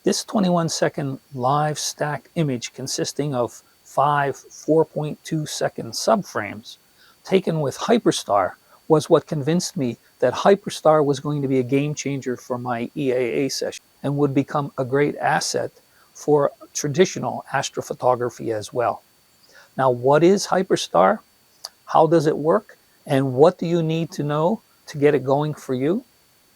This 21-second live stacked image consisting of 5 4.2-second subframes taken with Hyperstar was what convinced me that Hyperstar was going to be a game changer for my EAA session and would become a great asset for traditional astrophotography as well. Now, what is Hyperstar? How does it work? And what do you need to know to get it going for you?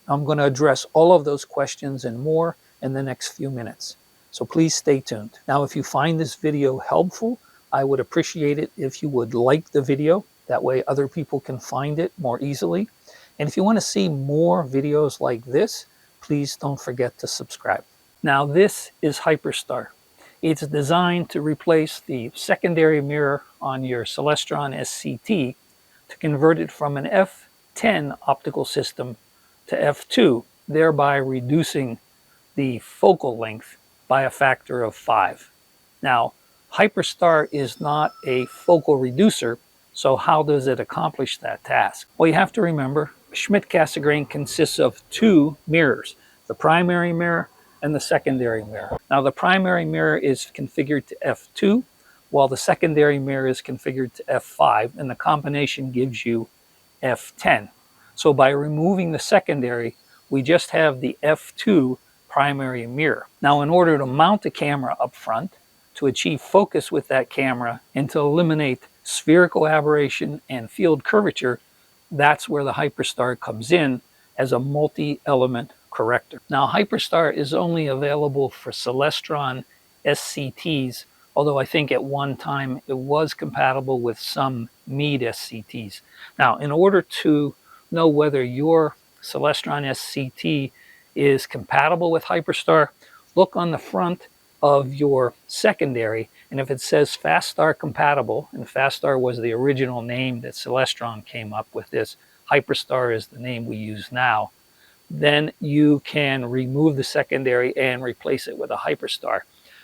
I'm going to address all of those questions and more in the next few minutes. So please stay tuned. Now, if you find this video helpful, I would appreciate it if you would like the video. That way other people can find it more easily. And if you want to see more videos like this, please don't forget to subscribe. Now, this is Hyperstar. It's designed to replace the secondary mirror on your Celestron SCT to convert it from an f10 optical system to f2, thereby reducing the focal length by a factor of 5. Now, Hyperstar is not a focal reducer, so how does it accomplish that task? Well, you have to remember, Schmidt-Cassegrain consists of two mirrors, the primary mirror and the secondary mirror. Now, the primary mirror is configured to f2, while the secondary mirror is configured to f5, and the combination gives you f10. So by removing the secondary, we just have the f2 primary mirror. Now, in order to mount the camera up front, to achieve focus with that camera, and to eliminate spherical aberration and field curvature, that's where the Hyperstar comes in as a multi-element corrector. Now, Hyperstar is only available for Celestron SCTs, although I think at one time it was compatible with some Meade SCTs. Now, in order to know whether your Celestron SCT is compatible with Hyperstar, look on the front of your secondary, and if it says FastStar compatible, and FastStar was the original name that Celestron came up with, this Hyperstar is the name we use now, then you can remove the secondary and replace it with a Hyperstar.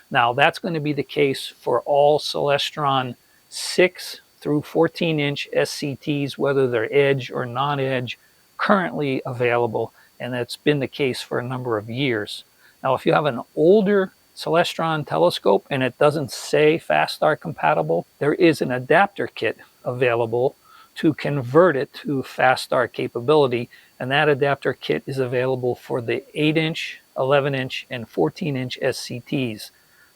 Now, that's going to be the case for all Celestron 6 through 14-inch SCTs, whether they're edge or non-edge, currently available, and that's been the case for a number of years. Now, if you have an older Celestron telescope and it doesn't say FastStar compatible, there is an adapter kit available to convert it to FastStar capability, and that adapter kit is available for the 8-inch, 11-inch, and 14-inch SCTs,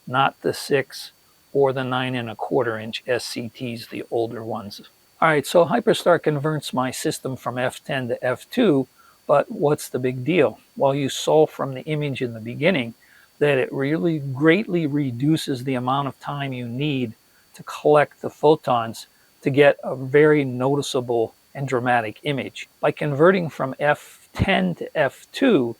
not the 6 or the 9.25-inch SCTs, the older ones. All right, so Hyperstar converts my system from f10 to f2, but what's the big deal? Well, you saw from the image in the beginning that it really greatly reduces the amount of time you need to collect the photons to get a very noticeable and dramatic image. By converting from f10 to f2,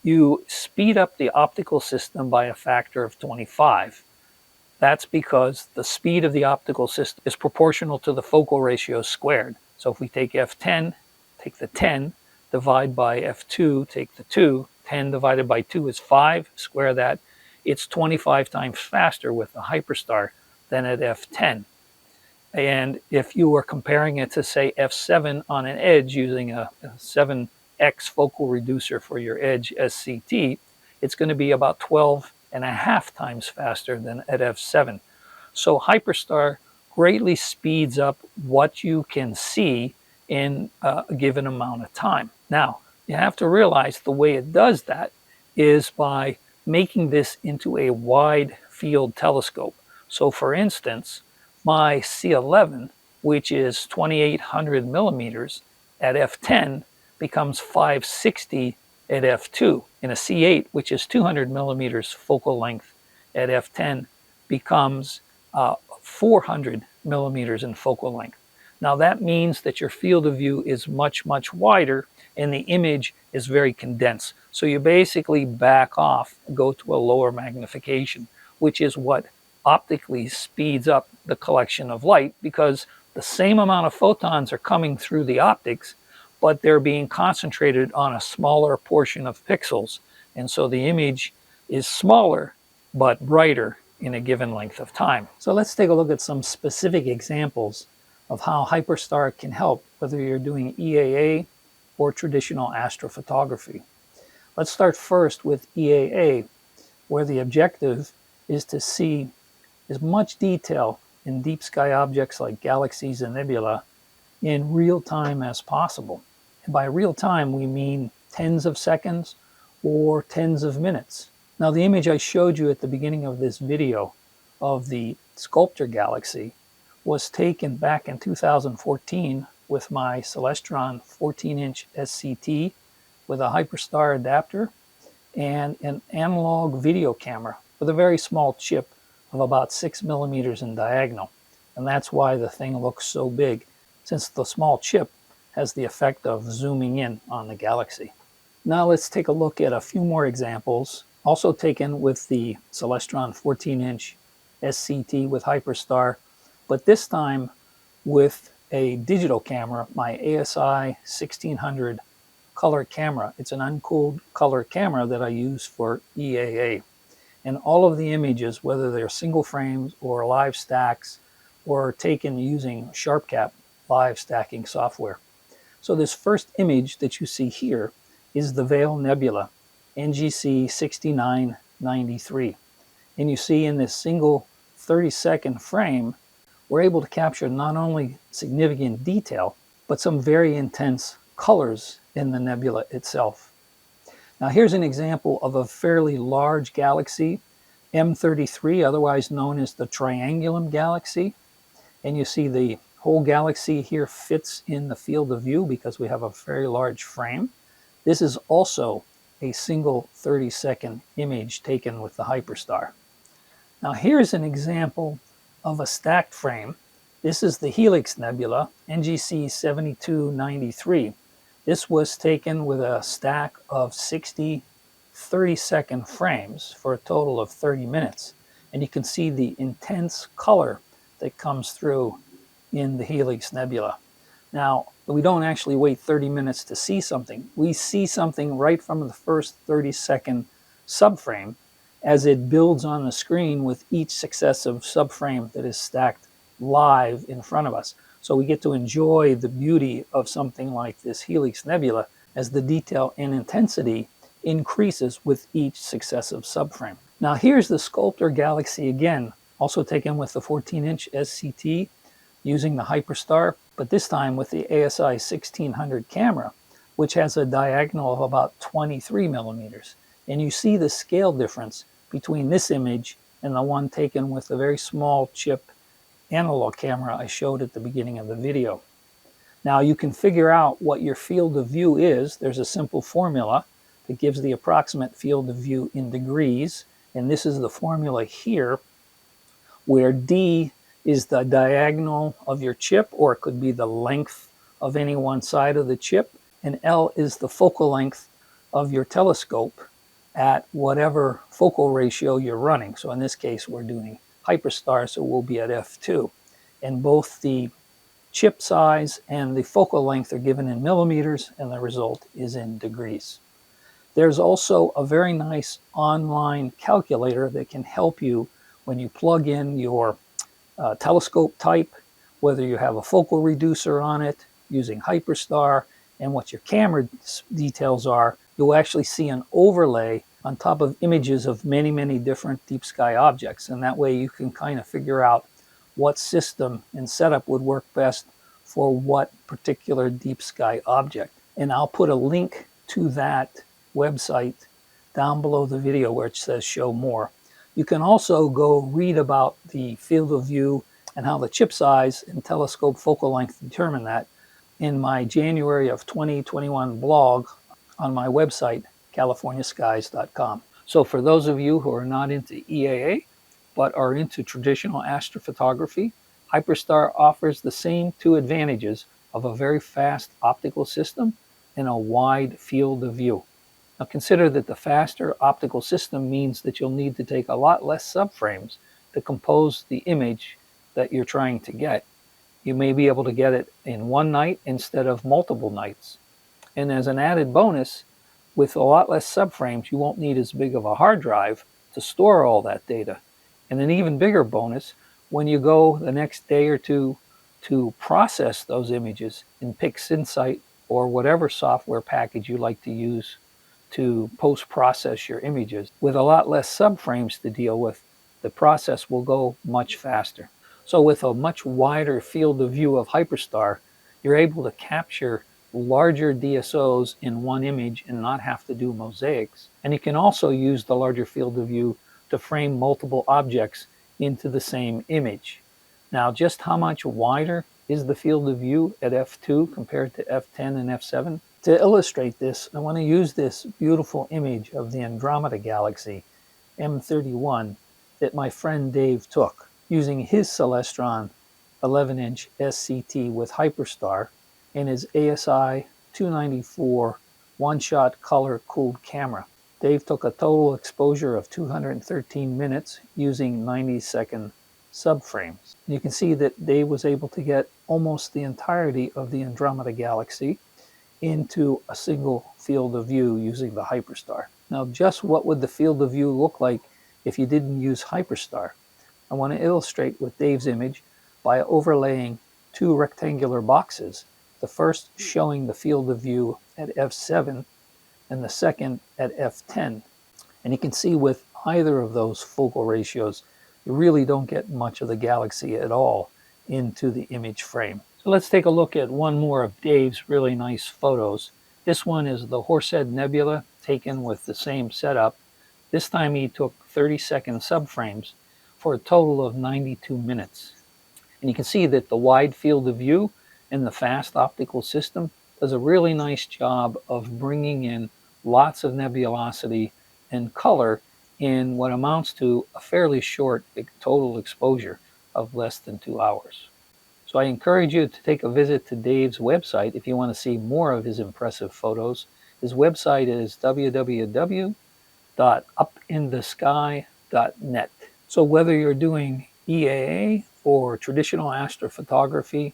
you speed up the optical system by a factor of 25. That's because the speed of the optical system is proportional to the focal ratio squared. So if we take f10, take the 10, divide by f2, take the 2, 10 divided by 2 is 5, square that. It's 25 times faster with the Hyperstar than at f10. And if you were comparing it to, say, f7 on an edge using a 7x focal reducer for your edge SCT, it's going to be about 12.5 times faster than at f7. So Hyperstar greatly speeds up what you can see in a given amount of time. Now, you have to realize the way it does that is by making this into a wide field telescope. So for instance, my C11, which is 2800 millimeters at f10, becomes 560 at f2. And a C8, which is 200 millimeters focal length at f10, becomes 400 millimeters in focal length. Now that means that your field of view is much, much wider and the image is very condensed. So you basically back off and go to a lower magnification, which is what optically speeds up the collection of light, because the same amount of photons are coming through the optics, but they're being concentrated on a smaller portion of pixels. And so the image is smaller but brighter in a given length of time. So let's take a look at some specific examples of how Hyperstar can help, whether you're doing EAA or traditional astrophotography. Let's start first with EAA. where the objective is to see as much detail in deep sky objects like galaxies and nebula in real time as possible. And by real time, we mean tens of seconds or tens of minutes. Now, the image I showed you at the beginning of this video of the Sculptor galaxy was taken back in 2014 with my Celestron 14-inch SCT with a Hyperstar adapter and an analog video camera with a very small chip of about 6 millimeters in diagonal. And that's why the thing looks so big, since the small chip has the effect of zooming in on the galaxy. Now let's take a look at a few more examples, also taken with the Celestron 14-inch SCT with Hyperstar, but this time with a digital camera, my ASI 1600 color camera. It's an uncooled color camera that I use for EAA. And all of the images, whether they're single frames or live stacks, or taken using SharpCap live stacking software. So this first image that you see here is the Veil Nebula, NGC 6993. And you see in this single 30-second frame, we're able to capture not only significant detail, but some very intense colors in the nebula itself. Now here's an example of a fairly large galaxy, M33, otherwise known as the Triangulum galaxy. And you see the whole galaxy here fits in the field of view because we have a very large frame. This is also a single 30-second image taken with the Hyperstar. Now here's an example of a stacked frame. This is the Helix Nebula, NGC 7293. This was taken with a stack of 60 30-second frames for a total of 30 minutes. And you can see the intense color that comes through in the Helix Nebula. Now, we don't actually wait 30 minutes to see something. We see something right from the first 30-second subframe as it builds on the screen with each successive subframe that is stacked live in front of us. So we get to enjoy the beauty of something like this Helix Nebula as the detail and intensity increases with each successive subframe. Now here's the Sculptor galaxy again, also taken with the 14-inch SCT using the Hyperstar, but this time with the ASI 1600 camera, which has a diagonal of about 23 millimeters. And you see the scale difference between this image and the one taken with the very small chip analog camera I showed at the beginning of the video. Now you can figure out what your field of view is. There's a simple formula that gives the approximate field of view in degrees, and this is the formula here, where D is the diagonal of your chip, or it could be the length of any one side of the chip, and L is the focal length of your telescope at whatever focal ratio you're running. So in this case, we're doing Hyperstar, so we'll be at f2. And both the chip size and the focal length are given in millimeters, and the result is in degrees. There's also a very nice online calculator that can help you when you plug in your telescope type, whether you have a focal reducer on it using Hyperstar, and what your camera details are. You'll actually see an overlay on top of images of many, many different deep sky objects. And that way you can kind of figure out what system and setup would work best for what particular deep sky object. And I'll put a link to that website down below the video where it says show more. You can also go read about the field of view and how the chip size and telescope focal length determine that in my January of 2021 blog on my website, californiaskies.com. So for those of you who are not into EAA, but are into traditional astrophotography, Hyperstar offers the same two advantages of a very fast optical system and a wide field of view. Now consider that the faster optical system means that you'll need to take a lot less subframes to compose the image that you're trying to get. You may be able to get it in one night instead of multiple nights. And as an added bonus, with a lot less subframes, you won't need as big of a hard drive to store all that data. And an even bigger bonus, when you go the next day or two to process those images in PixInsight or whatever software package you like to use to post-process your images. With a lot less subframes to deal with, the process will go much faster. So with a much wider field of view of Hyperstar, you're able to capture larger DSOs in one image and not have to do mosaics. And you can also use the larger field of view to frame multiple objects into the same image. Now, just how much wider is the field of view at f2 compared to f10 and f7? To illustrate this, I want to use this beautiful image of the Andromeda Galaxy M31 that my friend Dave took using his Celestron 11-inch SCT with Hyperstar and his ASI 294 one-shot color-cooled camera. Dave took a total exposure of 213 minutes using 90-second subframes. You can see that Dave was able to get almost the entirety of the Andromeda Galaxy into a single field of view using the Hyperstar. Now, just what would the field of view look like if you didn't use Hyperstar? I want to illustrate with Dave's image by overlaying two rectangular boxes, the first showing the field of view at f7 and the second at f10. And you can see with either of those focal ratios, you really don't get much of the galaxy at all into the image frame. So let's take a look at one more of Dave's really nice photos. This one is the Horsehead Nebula taken with the same setup. This time he took 30-second subframes for a total of 92 minutes. And you can see that the wide field of view and the fast optical system does a really nice job of bringing in lots of nebulosity and color in what amounts to a fairly short total exposure of less than 2 hours. So I encourage you to take a visit to Dave's website if you want to see more of his impressive photos. His website is www.upinthesky.net. So whether you're doing EAA or traditional astrophotography,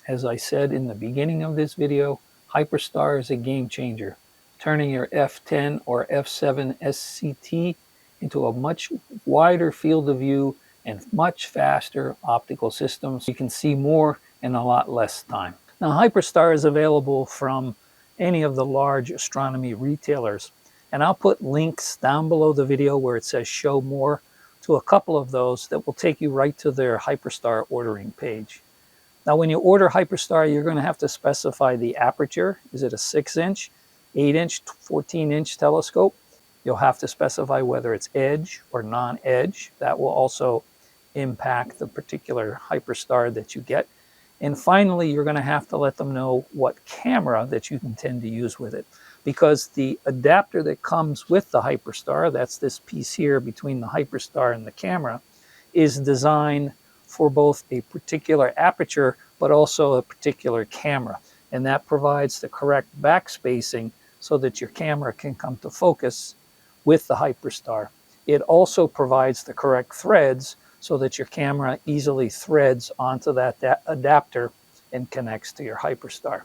as I said in the beginning of this video, Hyperstar is a game changer, turning your f10 or f7 SCT into a much wider field of view and much faster optical systems. You can see more in a lot less time. Now, Hyperstar is available from any of the large astronomy retailers, and I'll put links down below the video where it says show more to a couple of those that will take you right to their Hyperstar ordering page. Now, when you order Hyperstar, you're going to have to specify the aperture. Is it a 6-inch, 8-inch, 14-inch telescope? You'll have to specify whether it's edge or non-edge. That will also impact the particular Hyperstar that you get. And finally, you're going to have to let them know what camera that you intend to use with it, because the adapter that comes with the Hyperstar, that's this piece here between the Hyperstar and the camera, is designed for both a particular aperture but also a particular camera. And that provides the correct backspacing so that your camera can come to focus with the Hyperstar. It also provides the correct threads so that your camera easily threads onto that adapter and connects to your Hyperstar.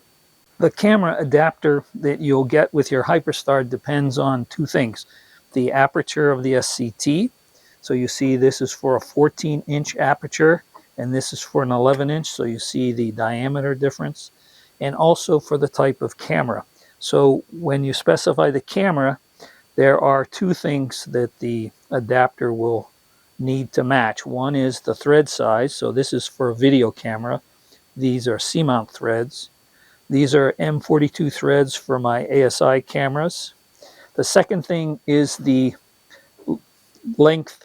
The camera adapter that you'll get with your Hyperstar depends on two things: the aperture of the SCT. So you see this is for a 14-inch aperture and this is for an 11-inch, so you see the diameter difference, and also for the type of camera. So when you specify the camera, there are two things that the adapter will need to match. One is the thread size. So this is for a video camera. These are C-mount threads. These are M42 threads for my ASI cameras. The second thing is the length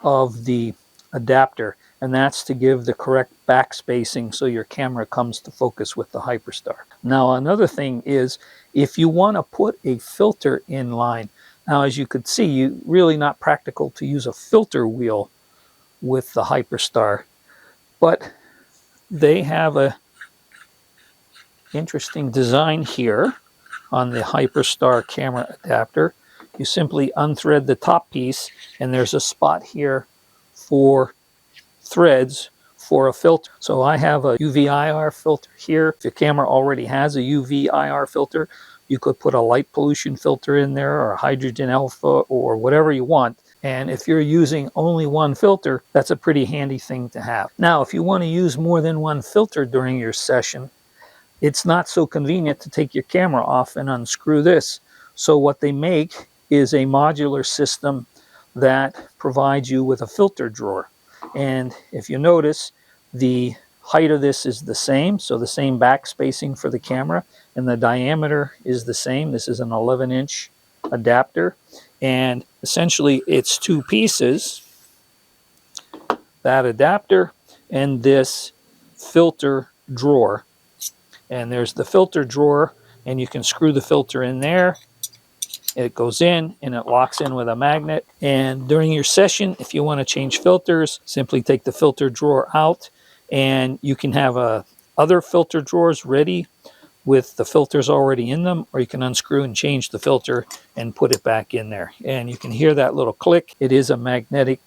of the adapter, and that's to give the correct backspacing so your camera comes to focus with the Hyperstar. Now, another thing is if you want to put a filter in line. Now, as you could see, you really not practical to use a filter wheel with the Hyperstar, but they have a interesting design here on the Hyperstar camera adapter. You simply unthread the top piece, and there's a spot here for threads for a filter. So I have a UV-IR filter here. If your camera already has a UV-IR filter, you could put a light pollution filter in there or a hydrogen alpha or whatever you want. And if you're using only one filter, that's a pretty handy thing to have. Now, if you want to use more than one filter during your session, it's not so convenient to take your camera off and unscrew this. So what they make is a modular system that provides you with a filter drawer. And if you notice, the height of this is the same, so the same back spacing for the camera, and the diameter is the same. This is an 11-inch adapter, and essentially it's two pieces, that adapter and this filter drawer. And there's the filter drawer, and you can screw the filter in there. It goes in and it locks in with a magnet. And during your session, if you want to change filters, simply take the filter drawer out, and you can have other filter drawers ready with the filters already in them, or you can unscrew and change the filter and put it back in there. And you can hear that little click. It is a magnetic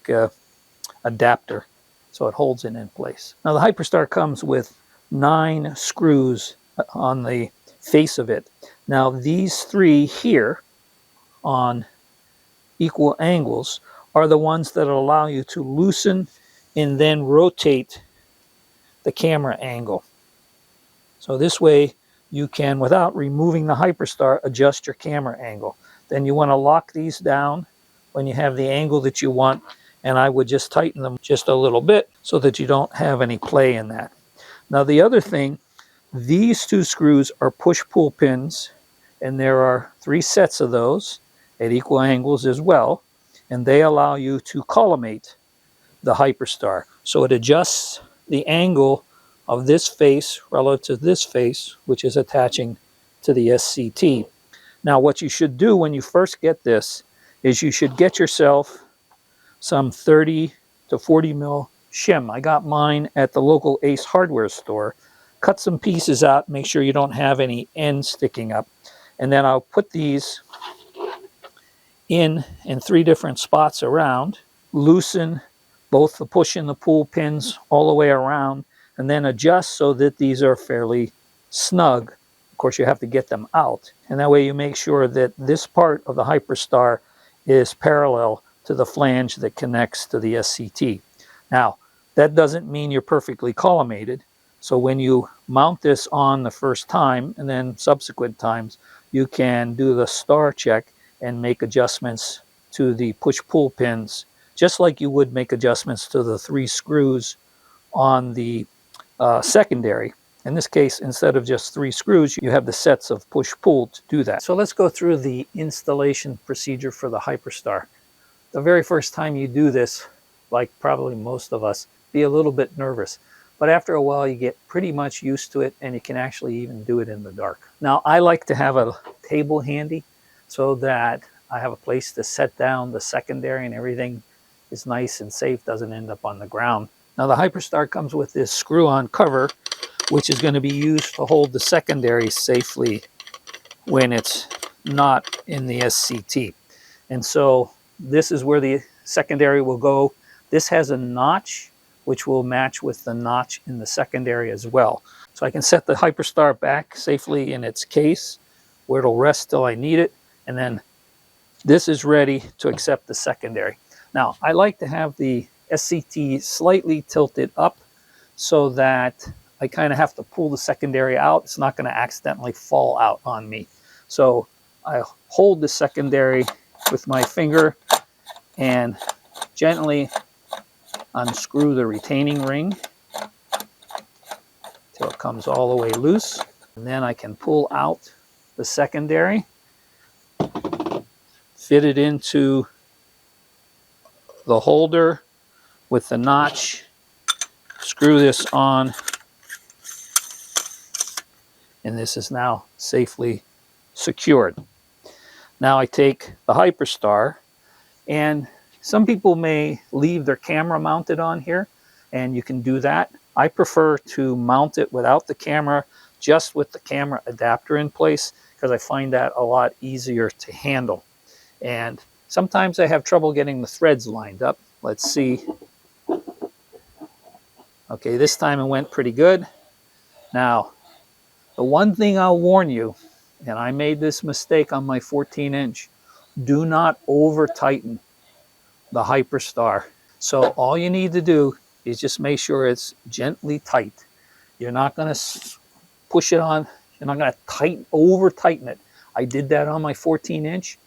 adapter, so it holds it in place. Now the Hyperstar comes with 9 screws on the face of it. Now these 3 here on equal angles are the ones that allow you to loosen and then rotate the camera angle. So this way you can, without removing the Hyperstar, adjust your camera angle. Then you want to lock these down when you have the angle that you want, and I would just tighten them just a little bit so that you don't have any play in that. Now the other thing, these 2 screws are push-pull pins, and there are 3 sets of those at equal angles as well, and they allow you to collimate the Hyperstar. So it adjusts the angle of this face relative to this face, which is attaching to the SCT. Now what you should do when you first get this is you should get yourself some 30 to 40 mil shim. I got mine at the local Ace hardware store. Cut some pieces out, make sure you don't have any ends sticking up. And then I'll put these in 3 different spots around, loosen both the push and the pull pins all the way around, and then adjust so that these are fairly snug. Of course, you have to get them out. And that way you make sure that this part of the Hyperstar is parallel to the flange that connects to the SCT. Now, that doesn't mean you're perfectly collimated. So when you mount this on the first time and then subsequent times, you can do the star check and make adjustments to the push-pull pins, just like you would make adjustments to the 3 screws on the secondary. In this case, instead of just 3 screws, you have the sets of push-pull to do that. So let's go through the installation procedure for the Hyperstar. The very first time you do this, like probably most of us, be a little bit nervous. But after a while, you get pretty much used to it, and you can actually even do it in the dark. Now, I like to have a table handy so that I have a place to set down the secondary and everything is nice and safe, doesn't end up on the ground. Now, the Hyperstar comes with this screw-on cover, which is going to be used to hold the secondary safely when it's not in the SCT. And so this is where the secondary will go. This has a notch which will match with the notch in the secondary as well. So I can set the Hyperstar back safely in its case where it'll rest till I need it, and then this is ready to accept the secondary. Now, I like to have the SCT slightly tilted up so that I kind of have to pull the secondary out. It's not going to accidentally fall out on me. So I hold the secondary with my finger and gently unscrew the retaining ring till it comes all the way loose. And then I can pull out the secondary, fit it into the holder with the notch, screw this on, and this is now safely secured. Now I take the Hyperstar, and some people may leave their camera mounted on here, and you can do that. I prefer to mount it without the camera, just with the camera adapter in place, because I find that a lot easier to handle. And sometimes I have trouble getting the threads lined up. Let's see. Okay, this time it went pretty good. Now, the one thing I'll warn you, and I made this mistake on my 14-inch, do not over tighten the Hyperstar. So all you need to do is just make sure it's gently tight. You're not going to push it on. You're not going to over tighten it. I did that on my 14-inch,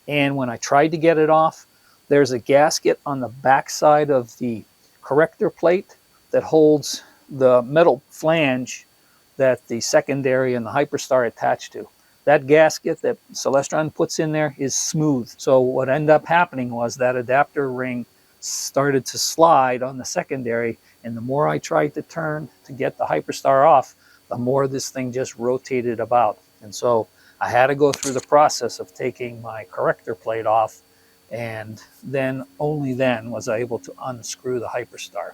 and when I tried to get it off, there's a gasket on the back side of the corrector plate that holds the metal flange that the secondary and the Hyperstar attach to. That gasket that Celestron puts in there is smooth. So what ended up happening was that adapter ring started to slide on the secondary, and the more I tried to turn to get the Hyperstar off, the more this thing just rotated about. And so I had to go through the process of taking my corrector plate off, and then only then was I able to unscrew the Hyperstar.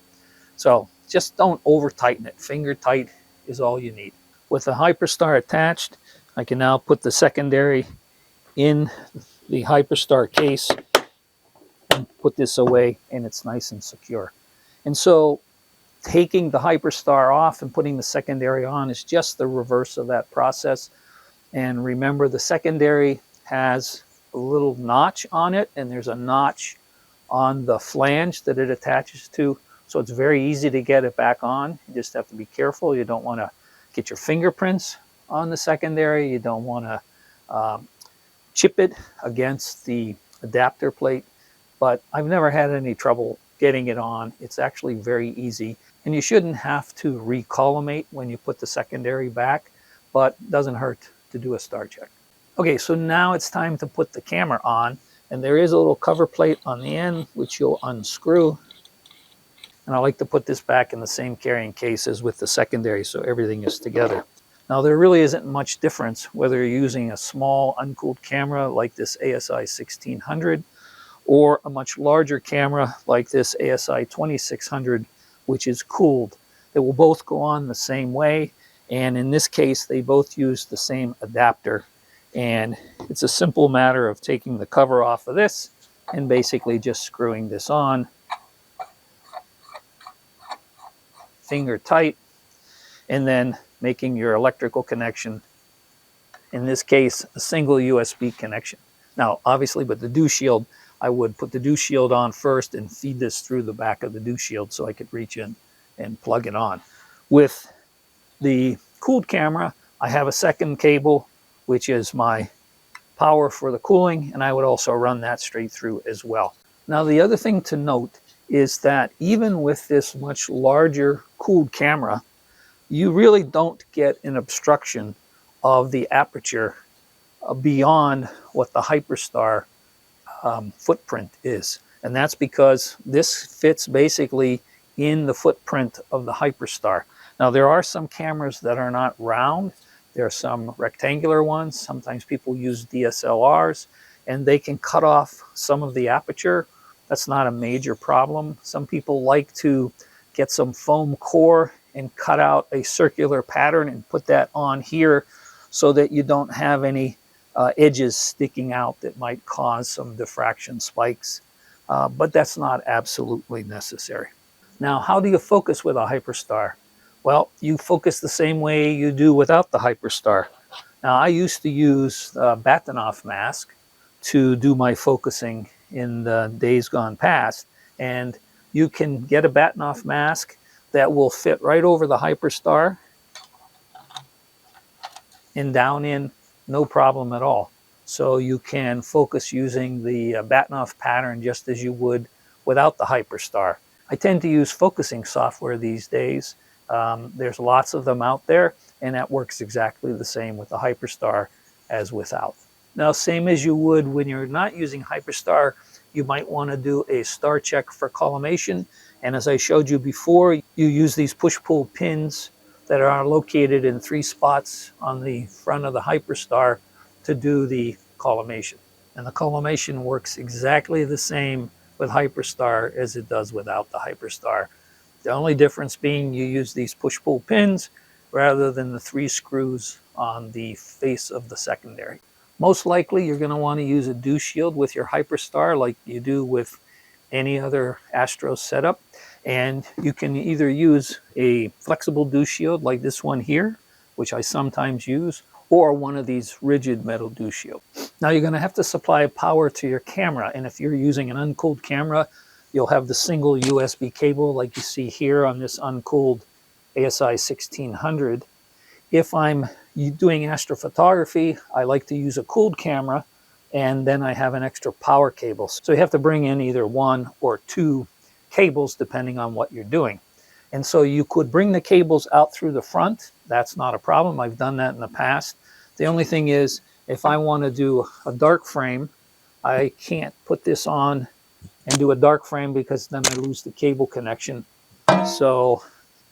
So just don't over tighten it. Finger tight is all you need. With the Hyperstar attached, I can now put the secondary in the Hyperstar case and put this away, and it's nice and secure. And so taking the Hyperstar off and putting the secondary on is just the reverse of that process. And remember, the secondary has a little notch on it, and there's a notch on the flange that it attaches to. So it's very easy to get it back on. You just have to be careful. You don't want to get your fingerprints on the secondary. You don't want to chip it against the adapter plate. But I've never had any trouble getting it on. It's actually very easy. And you shouldn't have to recollimate when you put the secondary back, but it doesn't hurt to do a star check. Okay, so now it's time to put the camera on. And there is a little cover plate on the end, which you'll unscrew. And I like to put this back in the same carrying case as with the secondary, so everything is together. Now, there really isn't much difference whether you're using a small uncooled camera like this ASI 1600 or a much larger camera like this ASI 2600, which is cooled. They will both go on the same way, and in this case, they both use the same adapter. And it's a simple matter of taking the cover off of this and basically just screwing this on, finger tight, and then making your electrical connection, in this case a single USB connection. Now obviously with the dew shield, I would put the dew shield on first and feed this through the back of the dew shield so I could reach in and plug it on. With the cooled camera, I have a second cable, which is my power for the cooling, and I would also run that straight through as well. Now the other thing to note is that even with this much larger cooled camera, you really don't get an obstruction of the aperture beyond what the Hyperstar footprint is. And that's because this fits basically in the footprint of the Hyperstar. Now there are some cameras that are not round. There are some rectangular ones. Sometimes people use DSLRs, and they can cut off some of the aperture. That's not a major problem. Some people like to get some foam core and cut out a circular pattern and put that on here so that you don't have any edges sticking out that might cause some diffraction spikes. But that's not absolutely necessary. Now, how do you focus with a Hyperstar? Well, you focus the same way you do without the Hyperstar. Now, I used to use a Bahtinov mask to do my focusing in the days gone past, and you can get a Bahtinov mask that will fit right over the Hyperstar and down in, no problem at all. So you can focus using the Bahtinov pattern just as you would without the Hyperstar. I tend to use focusing software these days. There's lots of them out there, and that works exactly the same with the Hyperstar as without. Now, same as you would when you're not using Hyperstar, you might want to do a star check for collimation. And as I showed you before, you use these push-pull pins that are located in 3 spots on the front of the Hyperstar to do the collimation. And the collimation works exactly the same with Hyperstar as it does without the Hyperstar. The only difference being you use these push-pull pins rather than the 3 screws on the face of the secondary. Most likely you're going to want to use a dew shield with your Hyperstar like you do with any other Astro setup. And you can either use a flexible dew shield like this one here, which I sometimes use, or one of these rigid metal dew shields. Now you're going to have to supply power to your camera, and if you're using an uncooled camera, you'll have the single USB cable like you see here on this uncooled ASI 1600. If I'm doing astrophotography, I like to use a cooled camera, and then I have an extra power cable. So you have to bring in either one or two cables depending on what you're doing. And so you could bring the cables out through the front. That's not a problem. I've done that in the past. The only thing is, if I want to do a dark frame, I can't put this on and do a dark frame because then I lose the cable connection. So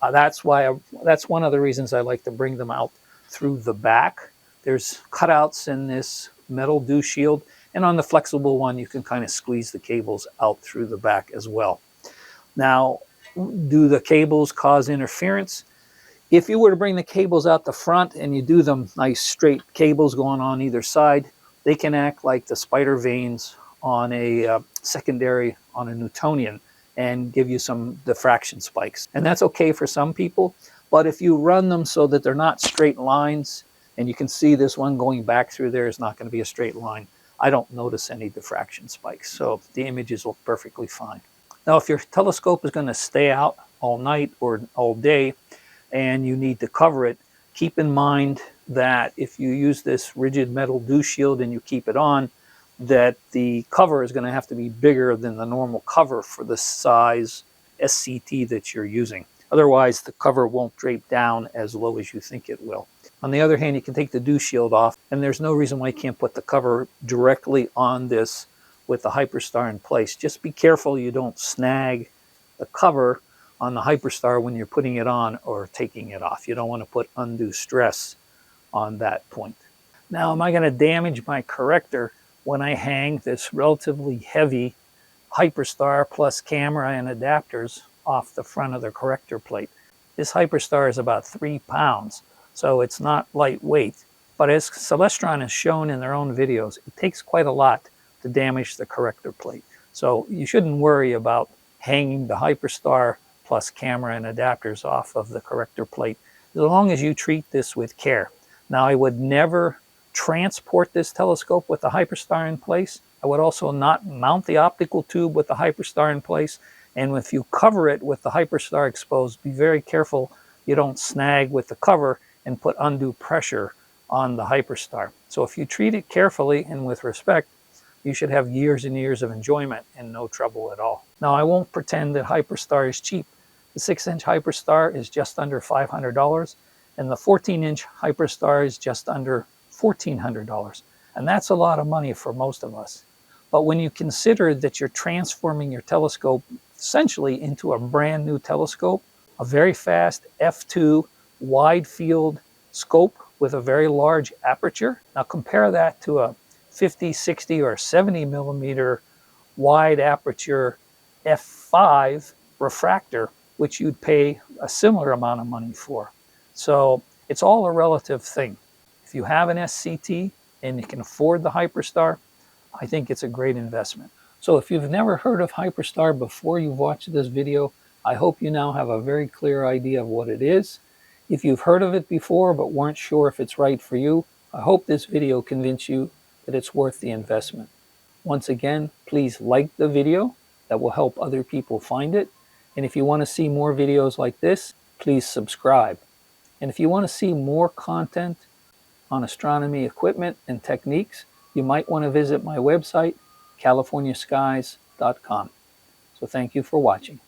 that's one of the reasons I like to bring them out through the back. There's cutouts in this metal dew shield, and on the flexible one you can kind of squeeze the cables out through the back as well. Now, do the cables cause interference? If you were to bring the cables out the front and you do them nice straight cables going on either side, they can act like the spider vanes on a secondary on a Newtonian and give you some diffraction spikes. And that's okay for some people, but if you run them so that they're not straight lines, and you can see this one going back through there is not going to be a straight line, I don't notice any diffraction spikes, so the images look perfectly fine. Now, if your telescope is going to stay out all night or all day and you need to cover it, keep in mind that if you use this rigid metal dew shield and you keep it on, that the cover is going to have to be bigger than the normal cover for the size SCT that you're using. Otherwise, the cover won't drape down as low as you think it will. On the other hand, you can take the dew shield off, and there's no reason why you can't put the cover directly on this with the Hyperstar in place. Just be careful you don't snag the cover on the Hyperstar when you're putting it on or taking it off. You don't want to put undue stress on that point. Now, am I going to damage my corrector when I hang this relatively heavy Hyperstar plus camera and adapters off the front of the corrector plate? This Hyperstar is about 3 pounds, so it's not lightweight. But as Celestron has shown in their own videos, it takes quite a lot to damage the corrector plate. So you shouldn't worry about hanging the Hyperstar plus camera and adapters off of the corrector plate, as long as you treat this with care. Now, I would never transport this telescope with the Hyperstar in place. I would also not mount the optical tube with the Hyperstar in place. And if you cover it with the Hyperstar exposed, be very careful you don't snag with the cover and put undue pressure on the Hyperstar. So if you treat it carefully and with respect, you should have years and years of enjoyment and no trouble at all. Now, I won't pretend that Hyperstar is cheap. The 6-inch Hyperstar is just under $500, and the 14-inch Hyperstar is just under $1,400. And that's a lot of money for most of us. But when you consider that you're transforming your telescope essentially into a brand new telescope, a very fast f2 wide field scope with a very large aperture. Now compare that to a 50, 60, or 70 millimeter wide aperture f5 refractor, which you'd pay a similar amount of money for. So it's all a relative thing. If you have an SCT and you can afford the Hyperstar, I think it's a great investment. So if you've never heard of Hyperstar before you've watched this video, I hope you now have a very clear idea of what it is. If you've heard of it before but weren't sure if it's right for you, I hope this video convinced you that it's worth the investment. Once again, please like the video. That will help other people find it. And if you want to see more videos like this, please subscribe. And if you want to see more content on astronomy equipment and techniques, you might want to visit my website, californiaskies.com. So thank you for watching.